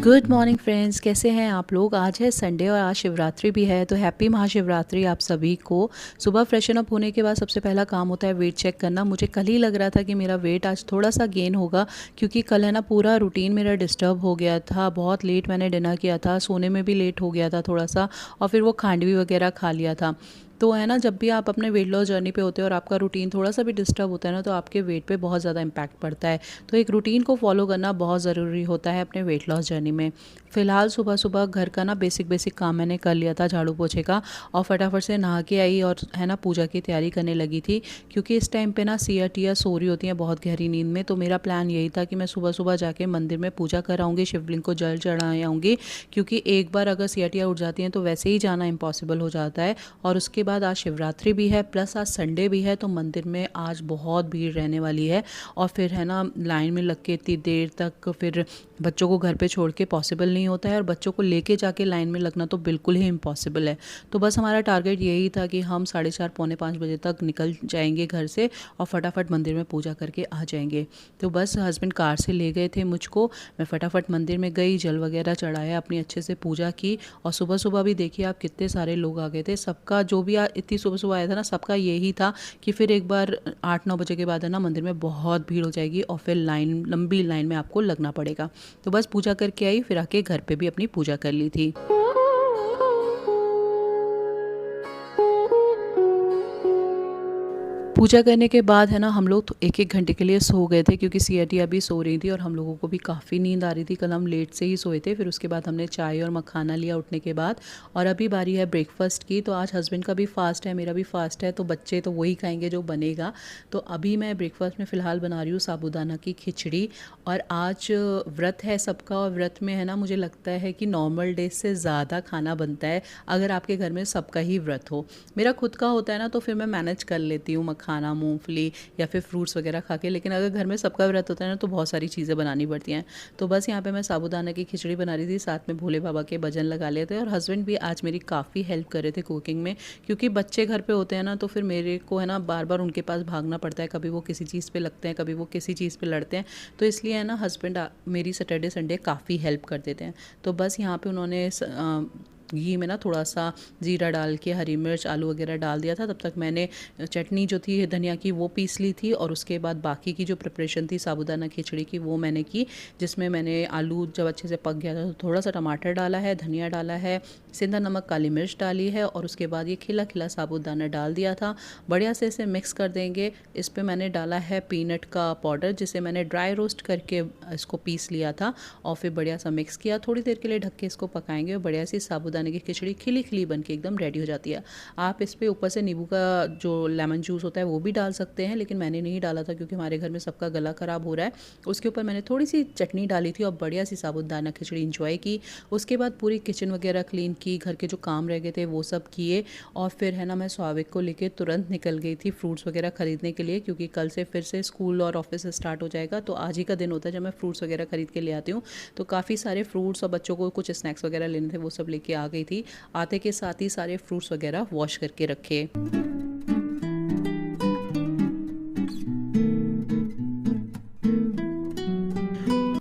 Good morning friends, कैसे हैं आप लोग। आज है संडे और आज शिवरात्रि भी है, तो हैप्पी महाशिवरात्रि आप सभी को। सुबह फ्रेशन अप होने के बाद सबसे पहला काम होता है वेट चेक करना। मुझे कल ही लग रहा था कि मेरा वेट आज थोड़ा सा गेन होगा, क्योंकि कल है ना पूरा रूटीन मेरा डिस्टर्ब हो गया था। बहुत लेट मैंने डिनर किया था, सोने में भी लेट हो गया था थोड़ा सा, और फिर वो खांडवी वगैरह खा लिया था। तो है ना, जब भी आप अपने वेट लॉस जर्नी पे होते हो और आपका रूटीन थोड़ा सा भी डिस्टर्ब होता है ना, तो आपके वेट पे बहुत ज़्यादा इम्पैक्ट पड़ता है। तो एक रूटीन को फॉलो करना बहुत ज़रूरी होता है अपने वेट लॉस जर्नी में। फ़िलहाल सुबह सुबह घर का ना बेसिक काम मैंने कर लिया था, झाड़ू पोछे का, और फटाफट से नहा के आई और है ना पूजा की तैयारी करने लगी थी। क्योंकि इस टाइम पे ना सिया टिया सो रही होती हैं बहुत गहरी नींद में। तो मेरा प्लान यही था कि मैं सुबह सुबह जाके मंदिर में पूजा कर आऊँगी, शिवलिंग को जल चढ़ाए आऊँगी। क्योंकि एक बार अगर सिया टिया उठ जाती हैं तो वैसे ही जाना इम्पॉसिबल हो जाता है। और उसके बाद आज शिवरात्रि भी है, प्लस आज संडे भी है, तो मंदिर में आज बहुत भीड़ रहने वाली है। और फिर है ना लाइन में लग के इतनी देर तक फिर बच्चों को घर पे छोड़ के पॉसिबल नहीं होता है, और बच्चों को लेके जाके लाइन में लगना तो बिल्कुल ही इम्पॉसिबल है। तो बस हमारा टारगेट यही था कि हम 4:30 पौने 5 बजे तक निकल जाएंगे घर से और फटाफट मंदिर में पूजा करके आ जाएंगे। तो बस हस्बैंड कार से ले गए थे मुझको, मैं फटाफट मंदिर में गई, जल वगैरह चढ़ाया, अपनी अच्छे से पूजा की। और सुबह सुबह भी देखिए आप कितने सारे लोग आ गए थे। सबका जो भी इतनी सुबह सुबह आया था ना, सबका यही था कि फिर एक बार 8-9 बजे के बाद है ना मंदिर में बहुत भीड़ हो जाएगी और फिर लंबी लाइन में आपको लगना पड़ेगा। तो बस पूजा करके आई, फिर आके घर पे भी अपनी पूजा कर ली थी। पूजा करने के बाद है ना हम लोग तो 1-1 घंटे के लिए सो गए थे, क्योंकि सिया भी सो रही थी और हम लोगों को भी काफ़ी नींद आ रही थी। कल हम लेट से ही सोए थे। फिर उसके बाद हमने चाय और मखाना लिया उठने के बाद, और अभी बारी है ब्रेकफास्ट की। तो आज हस्बैंड का भी फास्ट है, मेरा भी फास्ट है, तो बच्चे तो वही खाएंगे जो बनेगा। तो अभी मैं ब्रेकफास्ट में फ़िलहाल बना रही हूँ साबूदाना की खिचड़ी। और आज व्रत है सबका, और व्रत में है ना मुझे लगता है कि नॉर्मल डे से ज़्यादा खाना बनता है अगर आपके घर में सबका ही व्रत हो। मेरा खुद का होता है ना, तो फिर मैं मैनेज कर लेती हूँ खाना, मूंगफली या फिर फ्रूट्स वगैरह खा के। लेकिन अगर घर में सबका व्रत होता है ना, तो बहुत सारी चीज़ें बनानी पड़ती हैं। तो बस यहाँ पे मैं साबूदाना की खिचड़ी बना रही थी, साथ में भोले बाबा के भजन लगा लिए थे। और हस्बैंड भी आज मेरी काफ़ी हेल्प कर रहे थे कुकिंग में, क्योंकि बच्चे घर पे होते हैं ना, तो फिर मेरे को है ना बार बार उनके पास भागना पड़ता है। कभी वो किसी चीज़ पे लगते हैं, कभी वो किसी चीज़ पे लड़ते हैं। तो इसलिए है ना हस्बैंड मेरी सैटरडे संडे काफ़ी हेल्प कर देते हैं। तो बस यहाँ पे उन्होंने घी में ना थोड़ा सा जीरा डाल के, हरी मिर्च, आलू वगैरह डाल दिया था। तब तक मैंने चटनी जो थी धनिया की वो पीस ली थी, और उसके बाद बाकी की जो प्रिपरेशन थी साबूदाना खिचड़ी की वो मैंने की, जिसमें मैंने आलू जब अच्छे से पक गया था तो थोड़ा सा टमाटर डाला है, धनिया डाला है, सिंधा नमक, काली मिर्च डाली है, और उसके बाद ये खिला खिला साबूदाना डाल दिया था। बढ़िया से इसे मिक्स कर देंगे। इस पर मैंने डाला है पीनट का पाउडर, जिसे मैंने ड्राई रोस्ट करके इसको पीस लिया था, और फिर बढ़िया सा मिक्स किया। थोड़ी देर के लिए ढक के इसको पकाएंगे, और बढ़िया सी साबूदाना की खिचड़ी खिली खिली बन के एकदम रेडी हो जाती है। आप इस पे ऊपर से नींबू का जो लेमन जूस होता है वो भी डाल सकते हैं, लेकिन मैंने नहीं डाला था क्योंकि हमारे घर में सबका गला ख़राब हो रहा है। उसके ऊपर मैंने थोड़ी सी चटनी डाली थी और बढ़िया सी साबूदाना खिचड़ी इंजॉय की। उसके बाद पूरी किचन वगैरह क्लीन की, घर के जो काम रह गए थे वो सब किए, और फिर है ना मैं स्वाभिक को लेके तुरंत निकल गई थी फ्रूट्स वगैरह ख़रीदने के लिए, क्योंकि कल से फिर से स्कूल और ऑफिस स्टार्ट हो जाएगा। तो आज ही का दिन होता है जब मैं फ्रूट्स वगैरह खरीद के ले आती हूँ। तो काफ़ी सारे फ्रूट्स और बच्चों को कुछ स्नैक्स वगैरह लेने थे, वो सब लेके आ गई थी। आते के साथ ही सारे फ्रूट्स वगैरह वॉश करके रखे।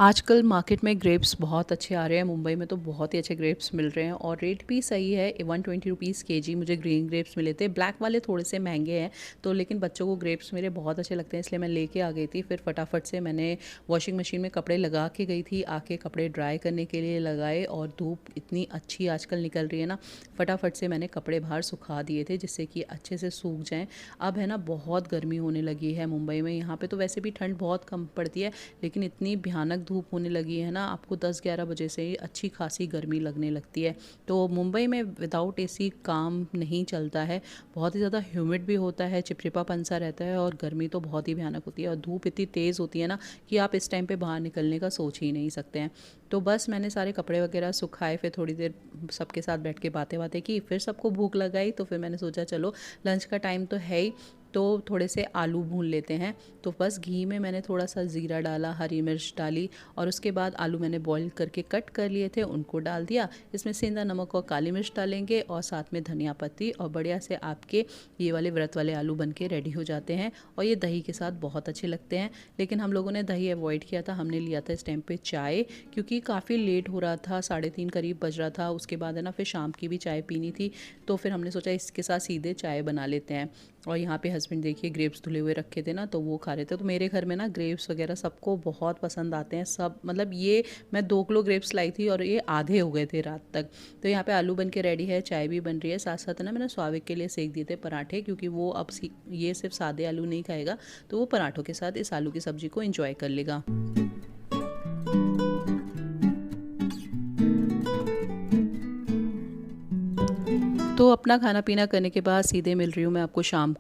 आजकल मार्केट में ग्रेप्स बहुत अच्छे आ रहे हैं, मुंबई में तो बहुत ही अच्छे ग्रेप्स मिल रहे हैं, और रेट भी सही है। 120 रुपीज़ केजी मुझे ग्रीन ग्रेप्स मिले थे। ब्लैक वाले थोड़े से महंगे हैं, तो लेकिन बच्चों को ग्रेप्स मेरे बहुत अच्छे लगते हैं, इसलिए मैं लेके आ गई थी। फिर फटाफट से मैंने वॉशिंग मशीन में कपड़े लगा के गई थी, आके कपड़े ड्राई करने के लिए लगाए, और धूप इतनी अच्छी आजकल निकल रही है ना, फटाफट से मैंने कपड़े बाहर सुखा दिए थे, जिससे कि अच्छे से सूख जाएँ। अब है ना बहुत गर्मी होने लगी है मुंबई में। यहाँ पर तो वैसे भी ठंड बहुत कम पड़ती है, लेकिन इतनी भयानक धूप होने लगी है ना, आपको 10-11 बजे से ही अच्छी खासी गर्मी लगने लगती है। तो मुंबई में विदाउट एसी काम नहीं चलता है। बहुत ही ज़्यादा ह्यूमिड भी होता है, चिपचिपापन सा रहता है, और गर्मी तो बहुत ही भयानक होती है, और धूप इतनी तेज़ होती है ना कि आप इस टाइम पे बाहर निकलने का सोच ही नहीं सकते हैं। तो बस मैंने सारे कपड़े वगैरह सुखाए, फिर थोड़ी देर सबके साथ बैठ के बातें बातें की, फिर सबको भूख लगाई। तो फिर मैंने सोचा चलो लंच का टाइम तो है ही, तो थोड़े से आलू भून लेते हैं। तो बस घी में मैंने थोड़ा सा ज़ीरा डाला, हरी मिर्च डाली और उसके बाद आलू मैंने बॉईल करके कट कर लिए थे उनको डाल दिया। इसमें सेंधा नमक और काली मिर्च डालेंगे और साथ में धनिया पत्ती, और बढ़िया से आपके ये वाले व्रत वाले आलू बन के रेडी हो जाते हैं। और ये दही के साथ बहुत अच्छे लगते हैं, लेकिन हम लोगों ने दही अवॉइड किया था। हमने लिया था इस टाइम पे चाय, क्योंकि काफ़ी लेट हो रहा था, 3:30 करीब बज रहा था। उसके बाद है ना फिर शाम की भी चाय पीनी थी, तो फिर हमने सोचा इसके साथ सीधे चाय बना लेते हैं। और यहाँ पे हस्बैंड देखिए ग्रेप्स धुले हुए रखे थे ना, तो वो खा रहे थे। तो मेरे घर में ना ग्रेप्स वगैरह सबको बहुत पसंद आते हैं, सब मतलब ये मैं 2 किलो ग्रेप्स लाई थी और ये आधे हो गए थे रात तक। तो यहाँ पे आलू बन के रेडी है, चाय भी बन रही है। साथ साथ ना मैंने स्वाविक के लिए सेक दिए थे पराठे, क्योंकि वो अब ये सिर्फ सादे आलू नहीं खाएगा, तो वो पराठों के साथ इस आलू की सब्जी को एंजॉय कर लेगा। तो अपना खाना पीना करने के बाद सीधे मिल रही हूँ मैं आपको शाम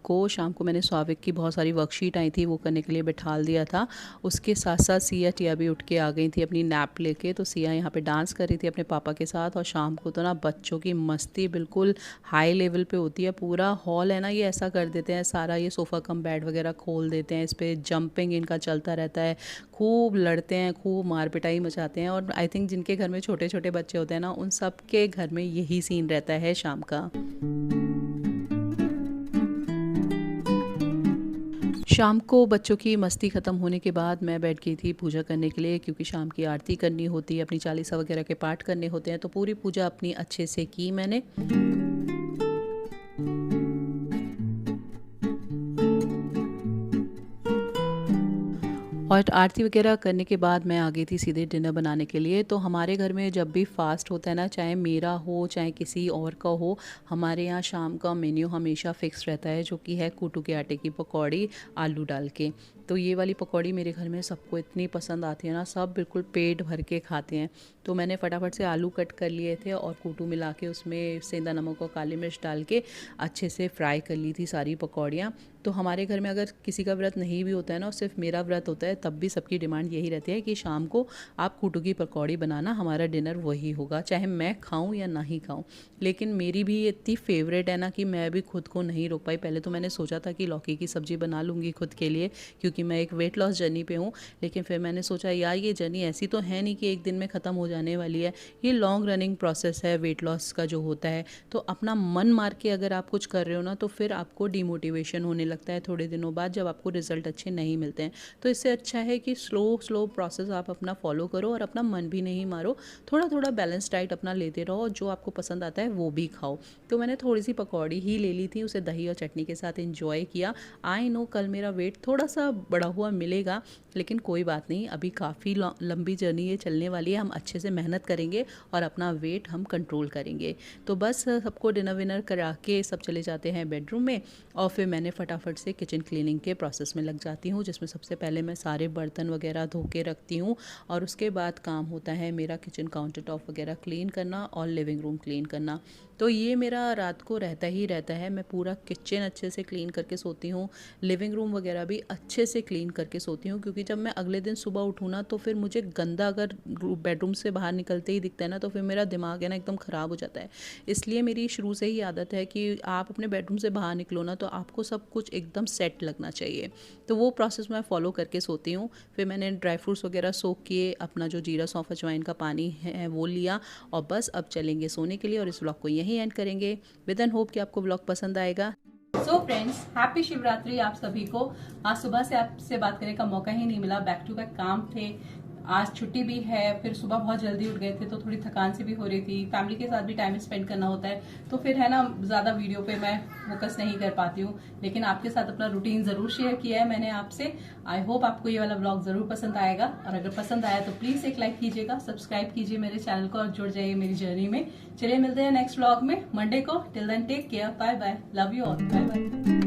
को मैंने स्वाविक की बहुत सारी वर्कशीट आई थी, वो करने के लिए बिठाल दिया था। उसके साथ साथ सिया टिया भी उठ के आ गई थी अपनी नैप लेके। तो सिया यहाँ पे डांस कर रही थी अपने पापा के साथ। और शाम को तो ना बच्चों की मस्ती बिल्कुल हाई लेवल पे होती है। पूरा हॉल है ना, ये ऐसा कर देते हैं, सारा ये सोफ़ा कम बेड वगैरह खोल देते हैं, इस पर जंपिंग इनका चलता रहता है, खूब लड़ते हैं, खूब मार पिटाई मचाते हैं। और आई थिंक जिनके घर में छोटे छोटे बच्चे होते हैं ना, उन सब के घर में यही सीन रहता है शाम का। शाम को बच्चों की मस्ती ख़त्म होने के बाद मैं बैठ गई थी पूजा करने के लिए, क्योंकि शाम की आरती करनी होती है, अपनी चालीसा वगैरह के पाठ करने होते हैं। तो पूरी पूजा अपनी अच्छे से की मैंने। और आरती वगैरह करने के बाद मैं आ गई थी सीधे डिनर बनाने के लिए। तो हमारे घर में जब भी फास्ट होता है ना, चाहे मेरा हो चाहे किसी और का हो, हमारे यहाँ शाम का मेन्यू हमेशा फ़िक्स रहता है, जो कि है कूटू के आटे की पकौड़ी आलू डाल के। तो ये वाली पकौड़ी मेरे घर में सबको इतनी पसंद आती है ना, सब बिल्कुल पेट भर के खाते हैं। तो मैंने फटाफट से आलू कट कर लिए थे और कूटू मिला के उसमें सेंधा नमक और काली मिर्च डाल के अच्छे से फ्राई कर ली थी सारी पकौड़ियाँ। तो हमारे घर में अगर किसी का व्रत नहीं भी होता है ना, और सिर्फ मेरा व्रत होता है, तब भी सबकी डिमांड यही रहती है कि शाम को आप कूटू की पकौड़ी बनाना, हमारा डिनर वही होगा, चाहे मैं खाऊं या ना ही खाऊं। लेकिन मेरी भी इतनी फेवरेट है ना कि मैं भी खुद को नहीं रोक पाई। पहले तो मैंने सोचा था कि लौकी की सब्ज़ी बना लूँगी खुद के लिए, क्योंकि मैं एक वेट लॉस जर्नी पे हूँ। लेकिन फिर मैंने सोचा यार ये जर्नी ऐसी तो है नहीं कि एक दिन में ख़त्म हो जाने वाली है, ये लॉन्ग रनिंग प्रोसेस है वेट लॉस का जो होता है। तो अपना मन मार के अगर आप कुछ कर रहे हो ना, तो फिर आपको डिमोटिवेशन होने लगता है थोड़े दिनों बाद, जब आपको रिजल्ट अच्छे नहीं मिलते हैं। तो इससे अच्छा है कि स्लो प्रोसेस आप अपना फॉलो करो और अपना मन भी नहीं मारो, थोड़ा थोड़ा बैलेंस डाइट अपना लेते रहो, जो आपको पसंद आता है वो भी खाओ। तो मैंने थोड़ी सी पकौड़ी ही ले ली थी, उसे दही और चटनी के साथ एंजॉय किया। आई नो कल मेरा वेट थोड़ा सा बढ़ा हुआ मिलेगा, लेकिन कोई बात नहीं, अभी काफ़ी लंबी जर्नी ये चलने वाली है। हम अच्छे से मेहनत करेंगे और अपना वेट हम कंट्रोल करेंगे। तो बस सबको डिनर विनर करा के सब चले जाते हैं बेडरूम में, और फिर मैंने फटाफट से किचन क्लीनिंग के प्रोसेस में लग जाती हूँ, जिसमें सबसे पहले मैं सारे बर्तन वगैरह धो के रखती हूँ। और उसके बाद काम होता है मेरा किचन काउंटर टॉप वगैरह क्लीन करना और लिविंग रूम क्लीन करना। तो ये मेरा रात को रहता ही रहता है। मैं पूरा किचन अच्छे से क्लीन करके सोती हूँ, लिविंग रूम वगैरह भी अच्छे से क्लीन करके सोती हूँ, क्योंकि जब मैं अगले दिन सुबह उठूँ ना, तो फिर मुझे गंदा अगर बेडरूम से बाहर निकलते ही दिखता है ना, तो फिर मेरा दिमाग है ना एकदम ख़राब हो जाता है। इसलिए मेरी शुरू से ही आदत है कि आप अपने बेडरूम से बाहर निकलो ना, तो आपको सब कुछ एकदम सेट लगना चाहिए। तो वो प्रोसेस मैं फॉलो करके सोती हूँ। फिर मैंने ड्राई फ्रूट्स वगैरह सोख किए, अपना जो जीरा सौंफ अजवाइन का पानी है वो लिया, और बस अब चलेंगे सोने के लिए, और इस व्लॉग को यहीं एंड करेंगे। विद एन होप कि आपको व्लॉग पसंद आएगा। सो फ्रेंड्स, हैप्पी शिवरात्रि आप सभी को। आज सुबह से आपसे बात करने का मौका ही नहीं मिला, बैक टू बैक काम थे, आज छुट्टी भी है, फिर सुबह बहुत जल्दी उठ गए थे, तो थोड़ी थकान से भी हो रही थी, फैमिली के साथ भी टाइम स्पेंड करना होता है, तो फिर है ना ज़्यादा वीडियो पे मैं फोकस नहीं कर पाती हूँ। लेकिन आपके साथ अपना रूटीन ज़रूर शेयर किया है मैंने आपसे। आई होप आपको ये वाला व्लॉग ज़रूर पसंद आएगा, और अगर पसंद आया तो प्लीज़ एक लाइक कीजिएगा, सब्सक्राइब कीजिए मेरे चैनल को और जुड़ जाइए मेरी जर्नी में। चलिए मिलते हैं नेक्स्ट व्लॉग में मंडे को। Till then take care, bye bye, love you all, bye bye.